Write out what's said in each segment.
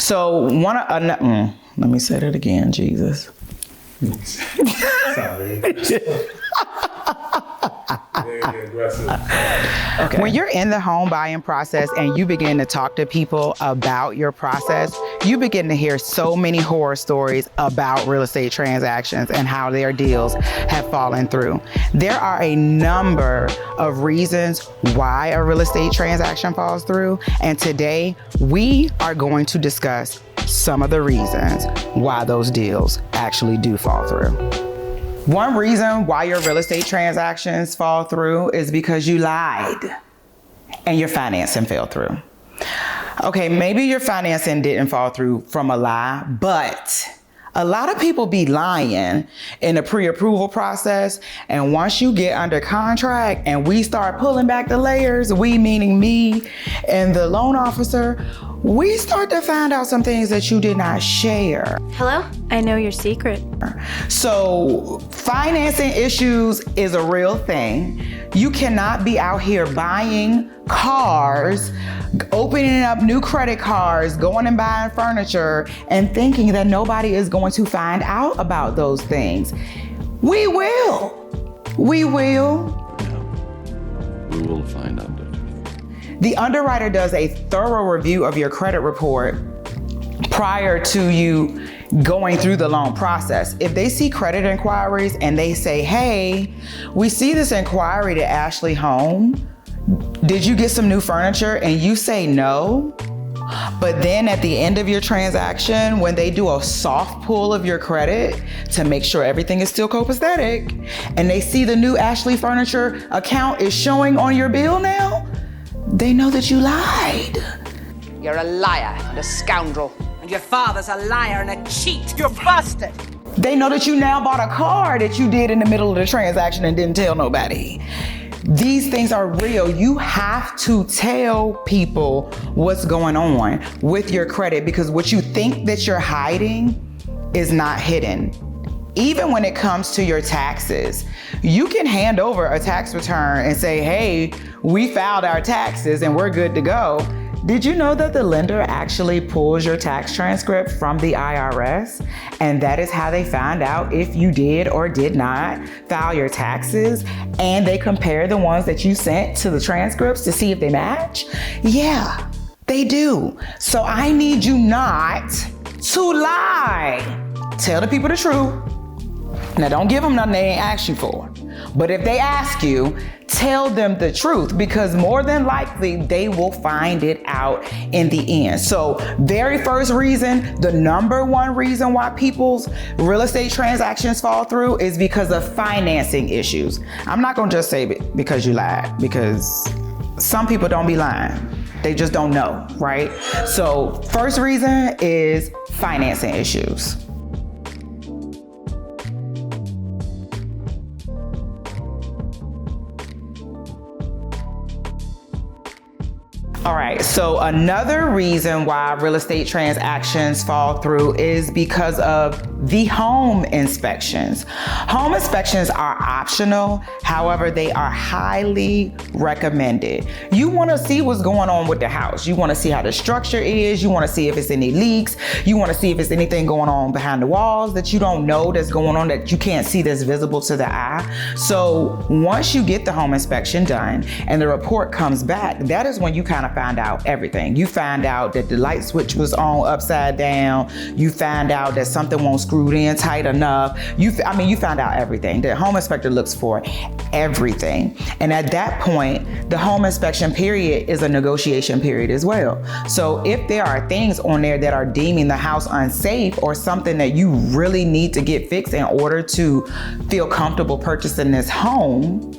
So let me say that again, Jesus. Sorry. Very aggressive. Okay. When you're in the home buying process and you begin to talk to people about your process, you begin to hear so many horror stories about real estate transactions and how their deals have fallen through. There are a number of reasons why a real estate transaction falls through, and today we are going to discuss some of the reasons why those deals actually do fall through. One reason why your real estate transactions fall through is because you lied and your financing fell through. Okay, maybe your financing didn't fall through from a lie, but a lot of people be lying in the pre-approval process. And once you get under contract and we start pulling back the layers, we meaning me and the loan officer, we start to find out some things that you did not share. Hello? I know your secret. So financing issues is a real thing. You cannot be out here buying cars, opening up new credit cards, going and buying furniture, and thinking that nobody is going to find out about those things. We will. We will. Yeah. We will find out. The underwriter does a thorough review of your credit report prior to you going through the loan process. If they see credit inquiries and they say, hey, we see this inquiry to Ashley Home, did you get some new furniture? And you say no, but then at the end of your transaction, when they do a soft pull of your credit to make sure everything is still copacetic, and they see the new Ashley Furniture account is showing on your bill now, they know that you lied. You're a liar and a scoundrel. And your father's a liar and a cheat. You're busted. They know that you now bought a car that you did in the middle of the transaction and didn't tell nobody. These things are real. You have to tell people what's going on with your credit, because what you think that you're hiding is not hidden. Even when it comes to your taxes, you can hand over a tax return and say, hey, we filed our taxes and we're good to go. Did you know that the lender actually pulls your tax transcript from the IRS? And that is how they find out if you did or did not file your taxes. And they compare the ones that you sent to the transcripts to see if they match? Yeah, they do. So I need you not to lie. Tell the people the truth. Now, don't give them nothing they ain't asked you for. But if they ask you, tell them the truth, because more than likely they will find it out in the end. So very first reason, the number one reason why people's real estate transactions fall through is because of financing issues. I'm not gonna just say because you lied, because some people don't be lying. They just don't know, right? So first reason is financing issues. All right, so another reason why real estate transactions fall through is because of the home inspections. Home inspections are optional, however, they are highly recommended. You wanna see what's going on with the house. You wanna see how the structure is, you wanna see if it's any leaks, you wanna see if it's anything going on behind the walls that you don't know that's going on, that you can't see that's visible to the eye. So once you get the home inspection done and the report comes back, that is when you kind of find out everything. You find out that the light switch was on upside down. You find out that something won't screw in tight enough. You find out everything. The home inspector looks for everything. And at that point, the home inspection period is a negotiation period as well. So if there are things on there that are deeming the house unsafe or something that you really need to get fixed in order to feel comfortable purchasing this home,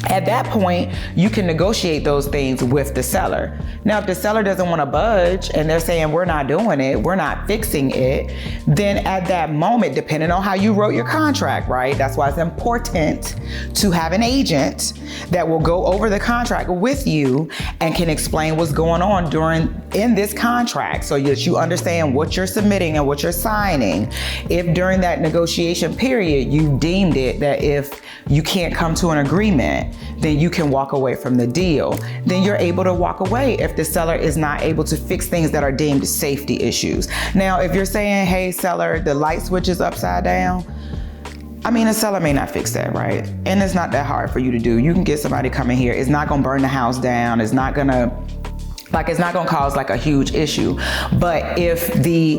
at that point, you can negotiate those things with the seller. Now, if the seller doesn't want to budge and they're saying, we're not doing it, we're not fixing it, then at that moment, depending on how you wrote your contract, right? That's why it's important to have an agent that will go over the contract with you and can explain what's going on in this contract so that you understand what you're submitting and what you're signing. If during that negotiation period, you deemed it that if you can't come to an agreement, agreement, then you can walk away from the deal. Then you're able to walk away if the seller is not able to fix things that are deemed safety issues. Now, if you're saying, hey, seller, the light switch is upside down, I mean, a seller may not fix that, right? And it's not that hard for you to do. You can get somebody coming here. It's not gonna burn the house down. It's not gonna cause like a huge issue. But if the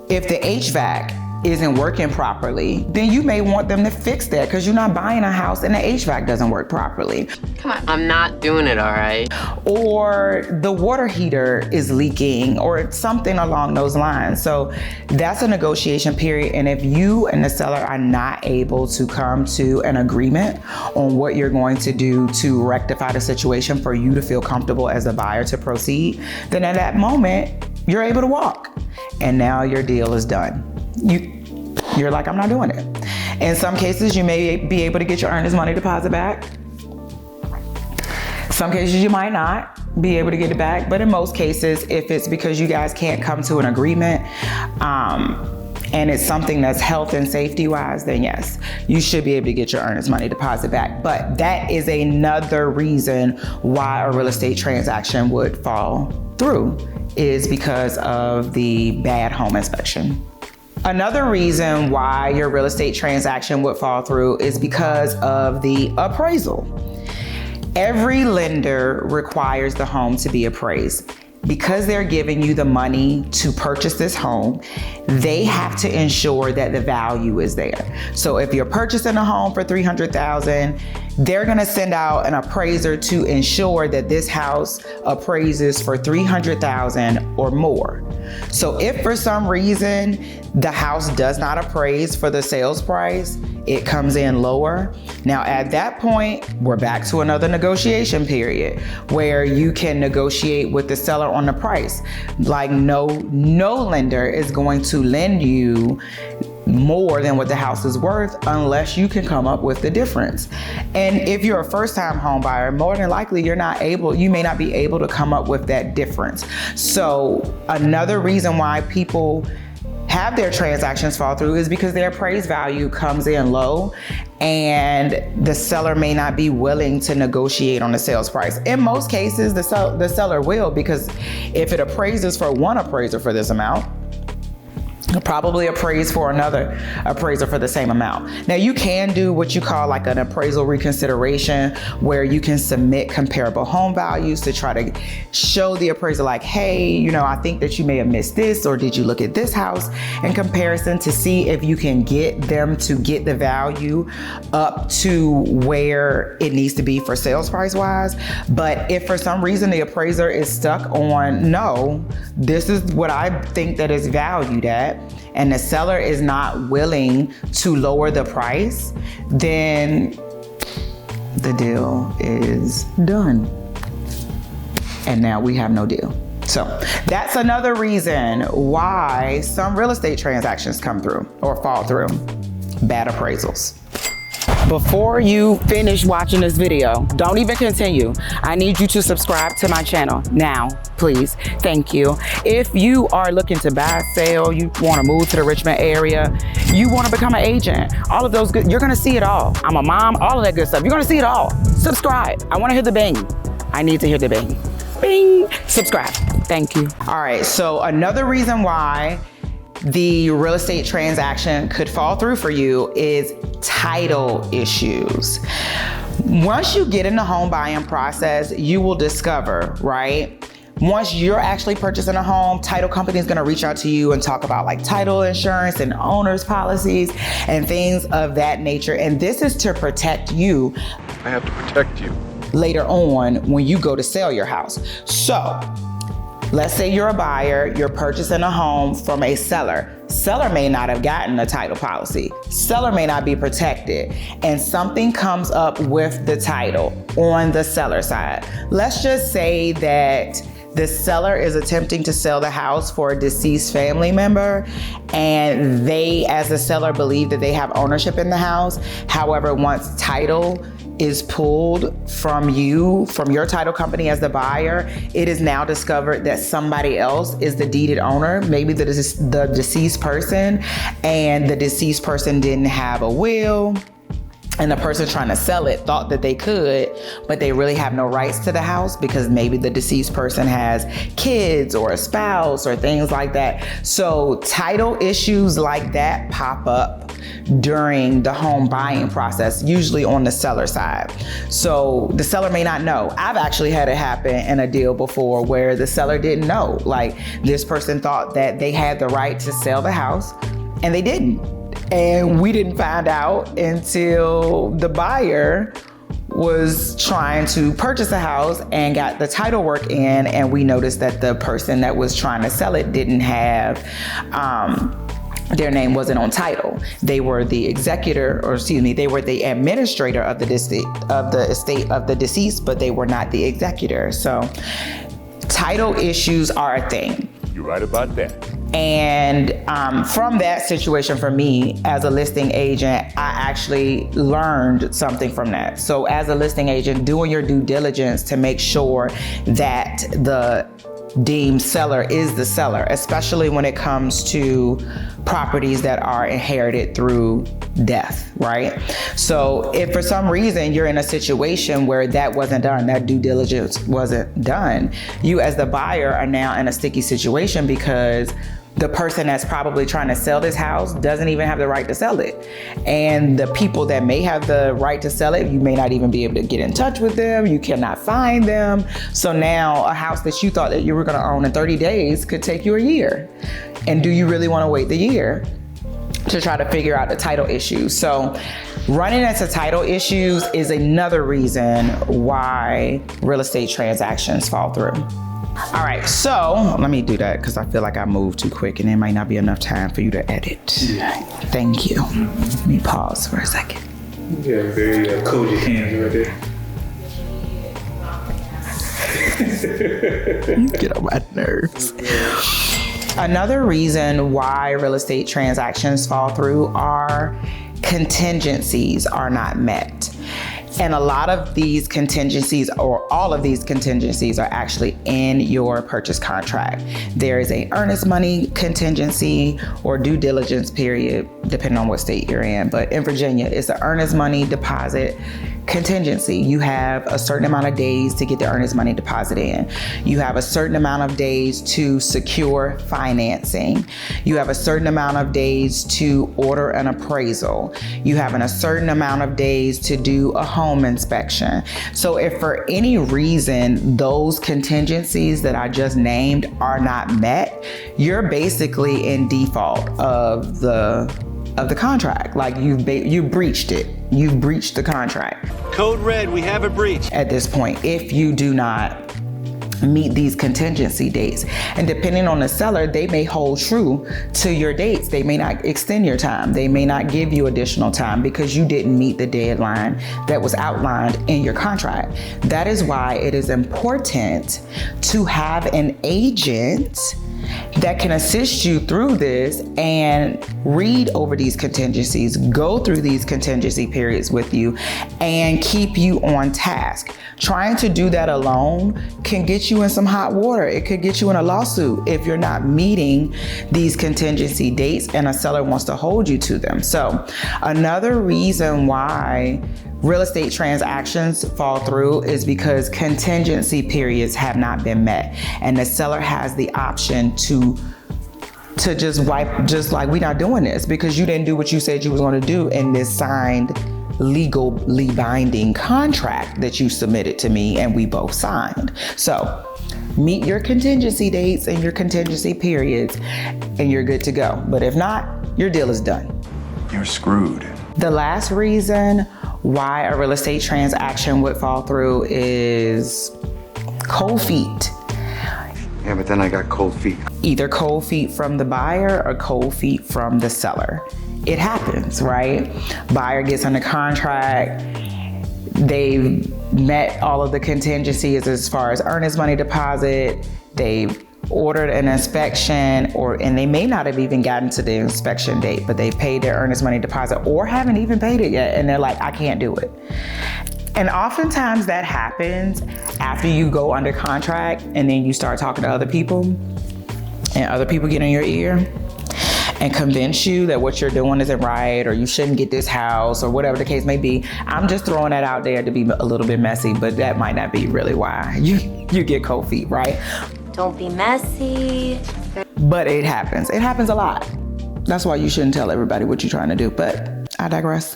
HVAC isn't working properly, then you may want them to fix that because you're not buying a house and the HVAC doesn't work properly. Come on, I'm not doing it, all right? Or the water heater is leaking or something along those lines. So that's a negotiation period. And if you and the seller are not able to come to an agreement on what you're going to do to rectify the situation for you to feel comfortable as a buyer to proceed, then at that moment, you're able to walk. And now your deal is done. You're like, I'm not doing it. In some cases, you may be able to get your earnest money deposit back. Some cases you might not be able to get it back, but in most cases, if it's because you guys can't come to an agreement, and it's something that's health and safety wise, then yes, you should be able to get your earnest money deposit back. But that is another reason why a real estate transaction would fall through, is because of the bad home inspection. Another reason why your real estate transaction would fall through is because of the appraisal. Every lender requires the home to be appraised. Because they're giving you the money to purchase this home, they have to ensure that the value is there. So if you're purchasing a home for $300,000, they're gonna send out an appraiser to ensure that this house appraises for $300,000 or more. So if for some reason the house does not appraise for the sales price, it comes in lower. Now at that point, we're back to another negotiation period where you can negotiate with the seller on the price. Like no lender is going to lend you more than what the house is worth unless you can come up with the difference. And if you're a first-time home buyer, more than likely you may not be able to come up with that difference. So another reason why people have their transactions fall through is because their appraised value comes in low and the seller may not be willing to negotiate on the sales price. In most cases, the seller will, because if it appraises for one appraiser for this amount, he'll probably appraise for another appraiser for the same amount. Now you can do what you call like an appraisal reconsideration, where you can submit comparable home values to try to show the appraiser like, hey, I think that you may have missed this, or did you look at this house in comparison, to see if you can get them to get the value up to where it needs to be for sales price wise. But if for some reason the appraiser is stuck on, no, this is what I think that is valued at, and the seller is not willing to lower the price, then the deal is done. And now we have no deal. So that's another reason why some real estate transactions come through or fall through: bad appraisals. Before you finish watching this video, don't even continue. I need you to subscribe to my channel now, please. Thank you. If you are looking to buy, sell, you want to move to the Richmond area, you want to become an agent, all of those good, you're going to see it all. I'm a mom, all of that good stuff. You're going to see it all. Subscribe. I want to hear the bing. I need to hear the bing. Bing. Subscribe. Thank you. All right. So another reason why the real estate transaction could fall through for you is title issues. Once you get in the home buying process, you will discover, right? Once you're actually purchasing a home, title company is going to reach out to you and talk about like title insurance and owner's policies and things of that nature. And this is to protect you. I have to protect you. Later on when you go to sell your house. So let's say you're a buyer, you're purchasing a home from a seller. Seller may not have gotten a title policy. Seller may not be protected, and something comes up with the title on the seller side. Let's just say that the seller is attempting to sell the house for a deceased family member, and they, as a seller, believe that they have ownership in the house. However, once title is pulled from you, from your title company as the buyer, it is now discovered that somebody else is the deeded owner, maybe the deceased person, and the deceased person didn't have a will, and the person trying to sell it thought that they could, but they really have no rights to the house because maybe the deceased person has kids or a spouse or things like that. So title issues like that pop up during the home buying process, usually on the seller side. So the seller may not know. I've actually had it happen in a deal before where the seller didn't know. Like, this person thought that they had the right to sell the house and they didn't. And we didn't find out until the buyer was trying to purchase a house and got the title work in, and we noticed that the person that was trying to sell it didn't have, their name wasn't on title. They were the executor, or excuse me, they were the administrator of the estate of the deceased, but they were not the executor. So title issues are a thing. You're right about that. And from that situation, for me as a listing agent, I actually learned something from that. So as a listing agent, doing your due diligence to make sure that the deemed seller is the seller, especially when it comes to properties that are inherited through death, right? So if for some reason you're in a situation where that wasn't done, that due diligence wasn't done, you as the buyer are now in a sticky situation because the person that's probably trying to sell this house doesn't even have the right to sell it. And the people that may have the right to sell it, you may not even be able to get in touch with them. You cannot find them. So now a house that you thought that you were gonna own in 30 days could take you a year. And do you really wanna wait the year to try to figure out the title issues? So running into title issues is another reason why real estate transactions fall through. All right, so let me do that because I feel like I moved too quick and there might not be enough time for you to edit. Thank you. Let me pause for a second. Yeah, very cold your hands right there. Get on my nerves. Another reason why real estate transactions fall through are contingencies are not met. And a lot of these contingencies, or all of these contingencies, are actually in your purchase contract. There is a earnest money contingency or due diligence period, depending on what state you're in. But in Virginia, it's an earnest money deposit contingency. You have a certain amount of days to get the earnest money deposit in. You have a certain amount of days to secure financing. You have a certain amount of days to order an appraisal. You have a certain amount of days to do a home inspection. So if for any reason those contingencies that I just named are not met, you're basically in default of the contract. Like you breached it. You breached the contract. Code red, we have a breach. At this point, if you do not meet these contingency dates. And depending on the seller, they may hold true to your dates. They may not extend your time. They may not give you additional time because you didn't meet the deadline that was outlined in your contract. That is why it is important to have an agent that can assist you through this and read over these contingencies, go through these contingency periods with you, and keep you on task. Trying to do that alone can get you in some hot water. It could get you in a lawsuit if you're not meeting these contingency dates and a seller wants to hold you to them. So another reason why real estate transactions fall through is because contingency periods have not been met, and the seller has the option to just wipe, just like, we're not doing this because you didn't do what you said you was going to do in this signed legally binding contract that you submitted to me and we both signed. So meet your contingency dates and your contingency periods and you're good to go. But if not, your deal is done. You're screwed. The last reason why a real estate transaction would fall through is cold feet. Yeah, but then I got cold feet. Either cold feet from the buyer or cold feet from the seller. It happens, right? Buyer gets under contract. They've met all of the contingencies as far as earnest money deposit. They've ordered an inspection, and they may not have even gotten to the inspection date, but they paid their earnest money deposit or haven't even paid it yet. And they're like, I can't do it. And oftentimes that happens after you go under contract and then you start talking to other people and other people get in your ear. and convince you that what you're doing isn't right or you shouldn't get this house or whatever the case may be. I'm just throwing that out there to be a little bit messy, but that might not be really why you get cold feet, right? Don't be messy. But it happens. It happens a lot. That's why you shouldn't tell everybody what you're trying to do, but I digress.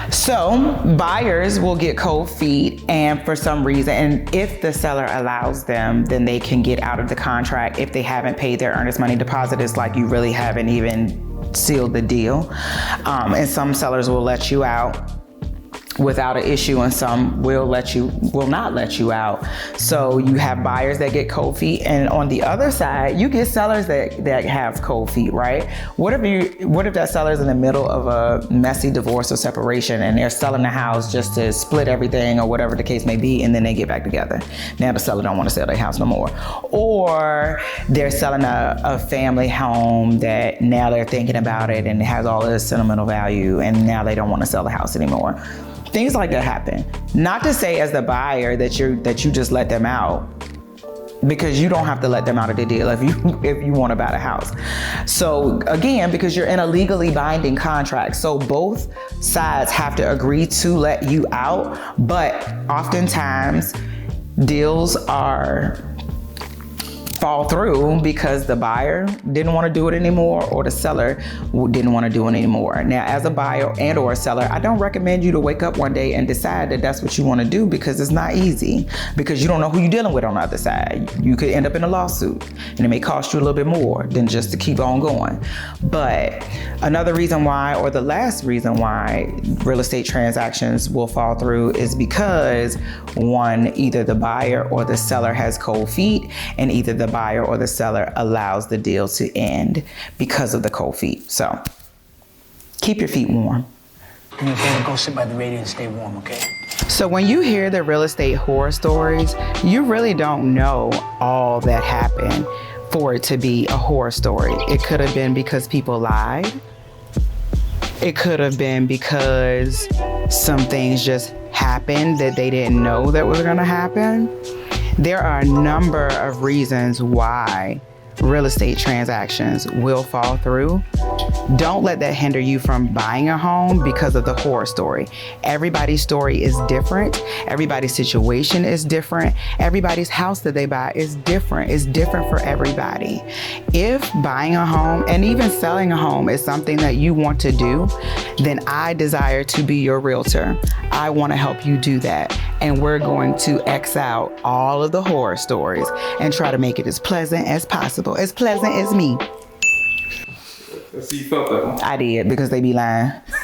So buyers will get cold feet, and for some reason, and if the seller allows them, then they can get out of the contract if they haven't paid their earnest money deposit. It's like you really haven't even sealed the deal. And some sellers will let you out without an issue, and some will not let you out. So you have buyers that get cold feet, and on the other side, you get sellers that have cold feet, right? What if that seller's in the middle of a messy divorce or separation and they're selling the house just to split everything or whatever the case may be, and then they get back together. Now the seller don't want to sell their house no more. Or they're selling a family home that now they're thinking about it and it has all this sentimental value, and now they don't want to sell the house anymore. Things like that happen. Not to say as the buyer that you just let them out, because you don't have to let them out of the deal if you want to buy the house. So again, because you're in a legally binding contract, so both sides have to agree to let you out. But oftentimes deals fall through because the buyer didn't want to do it anymore or the seller didn't want to do it anymore. Now, as a buyer and or a seller, I don't recommend you to wake up one day and decide that that's what you want to do, because it's not easy, because you don't know who you're dealing with on the other side. You could end up in a lawsuit and it may cost you a little bit more than just to keep on going. But another reason why, or the last reason why, real estate transactions will fall through is because one, either the buyer or the seller has cold feet, and either the buyer or the seller allows the deal to end because of the cold feet. So keep your feet warm. Do me a favor, go sit by the radio and stay warm, okay? So when you hear the real estate horror stories, you really don't know all that happened for it to be a horror story. It could have been because people lied. It could have been because some things just happened that they didn't know that was gonna happen. There are a number of reasons why real estate transactions will fall through. Don't let that hinder you from buying a home because of the horror story. Everybody's story is different. Everybody's situation is different. Everybody's house that they buy is different. It's different for everybody. If buying a home and even selling a home is something that you want to do, then I desire to be your realtor. I want to help you do that. And we're going to X out all of the horror stories and try to make it as pleasant as possible. As pleasant as me. So you felt that one? I did, because they be lying.